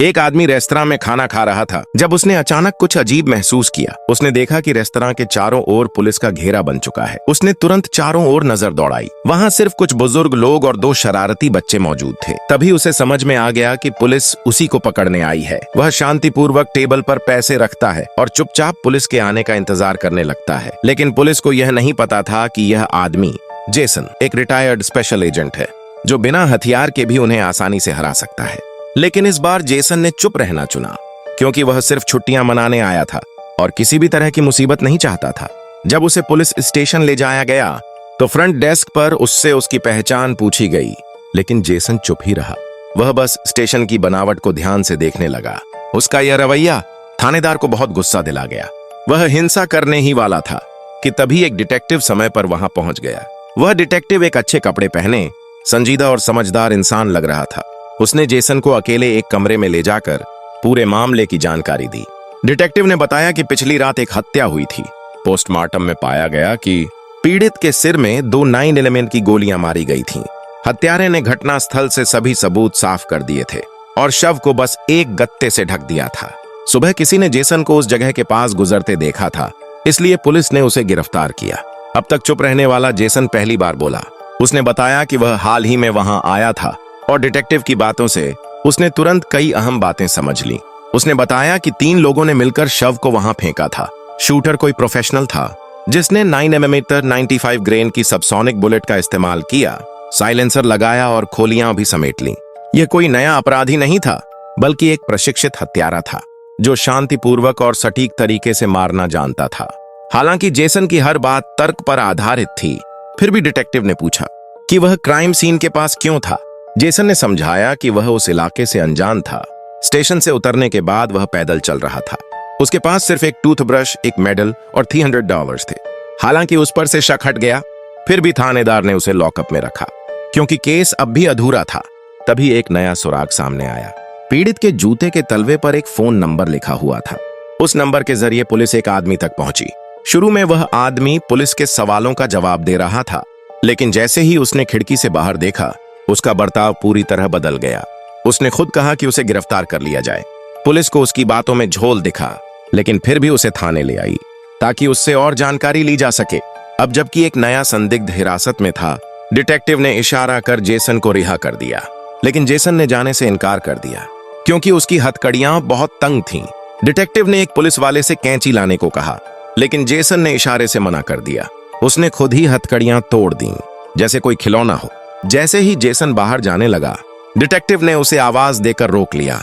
एक आदमी रेस्तरां में खाना खा रहा था जब उसने अचानक कुछ अजीब महसूस किया। उसने देखा कि रेस्तरां के चारों ओर पुलिस का घेरा बन चुका है। उसने तुरंत चारों ओर नजर दौड़ाई। वहां सिर्फ कुछ बुजुर्ग लोग और दो शरारती बच्चे मौजूद थे। तभी उसे समझ में आ गया कि पुलिस उसी को पकड़ने आई है। वह शांतिपूर्वक टेबल पर पैसे रखता है और चुपचाप पुलिस के आने का इंतजार करने लगता है। लेकिन पुलिस को यह नहीं पता था कि यह आदमी जेसन एक रिटायर्ड स्पेशल एजेंट है जो बिना हथियार के भी उन्हें आसानी से हरा सकता है। लेकिन इस बार जेसन ने चुप रहना चुना क्योंकि वह सिर्फ छुट्टियां मनाने आया था और किसी भी तरह की मुसीबत नहीं चाहता था। जब उसे पुलिस स्टेशन ले जाया गया तो फ्रंट डेस्क पर उससे उसकी पहचान पूछी गई, लेकिन जेसन चुप ही रहा। वह बस स्टेशन की बनावट को ध्यान से देखने लगा। उसका यह रवैया थानेदार को बहुत गुस्सा दिला गया। वह हिंसा करने ही वाला था कि तभी एक डिटेक्टिव समय पर वहां पहुंच गया। वह डिटेक्टिव एक अच्छे कपड़े पहने संजीदा और समझदार इंसान लग रहा था। उसने जेसन को अकेले एक कमरे में ले जाकर पूरे मामले की जानकारी दी। डिटेक्टिव ने बताया कि पिछली रात एक हत्या हुई थी। पोस्टमार्टम में पाया गया कि पीड़ित के सिर में 2 9mm की गोलियां मारी गई थीं। हत्यारे ने घटनास्थल से सभी सबूत साफ कर दिए थे और शव को बस एक गत्ते से ढक दिया था। सुबह किसी ने जेसन को उस जगह के पास गुजरते देखा था, इसलिए पुलिस ने उसे गिरफ्तार किया। अब तक चुप रहने वाला जेसन पहली बार बोला। उसने बताया कि वह हाल ही में वहां आया था और डिटेक्टिव की बातों से उसने तुरंत कई अहम बातें समझ ली। उसने बताया कि 3 लोगों ने मिलकर शव को वहां फेंका था। शूटर कोई प्रोफेशनल था जिसने 9mm 95 ग्रेन की सबसोनिक बुलेट का इस्तेमाल किया, साइलेंसर लगाया और खोलियां भी समेट लीं। यह कोई नया अपराधी नहीं था, बल्कि एक प्रशिक्षित हत्यारा था जो शांतिपूर्वक और सटीक तरीके से मारना जानता था। हालांकि जेसन की हर बात तर्क पर आधारित थी, फिर भी डिटेक्टिव ने पूछा कि वह क्राइम सीन के पास क्यों था। जेसन ने समझाया कि वह उस इलाके से अनजान था। स्टेशन से उतरने के बाद वह पैदल चल रहा था। उसके पास सिर्फ एक टूथब्रश, एक मेडल और $300 थे। हालांकि उस पर से शक हट गया, फिर भी थानेदार ने उसे लॉकअप में रखा क्योंकि केस अब भी अधूरा था। तभी एक नया सुराग सामने आया। पीड़ित के जूते के तलवे पर एक फोन नंबर लिखा हुआ था। उस नंबर के जरिए पुलिस एक आदमी तक पहुंची। शुरू में वह आदमी पुलिस के सवालों का जवाब दे रहा था, लेकिन जैसे ही उसने खिड़की से बाहर देखा, उसका बर्ताव पूरी तरह बदल गया। उसने खुद कहा कि उसे गिरफ्तार कर लिया जाए। पुलिस को उसकी बातों में झोल दिखा, लेकिन फिर भी उसे थाने ले आई ताकि उससे और जानकारी ली जा सके। अब जबकि एक नया संदिग्ध हिरासत में था, डिटेक्टिव ने इशारा कर जेसन को रिहा कर दिया। लेकिन जेसन ने जाने से इनकार कर दिया क्योंकि उसकी हथकड़ियां बहुत तंग थीं। डिटेक्टिव ने एक पुलिस वाले से कैंची लाने को कहा, लेकिन जेसन ने इशारे से मना कर दिया। उसने खुद ही हथकड़ियां तोड़ दी जैसे कोई खिलौना हो। जैसे ही जेसन बाहर जाने लगा, डिटेक्टिव ने उसे आवाज देकर रोक लिया।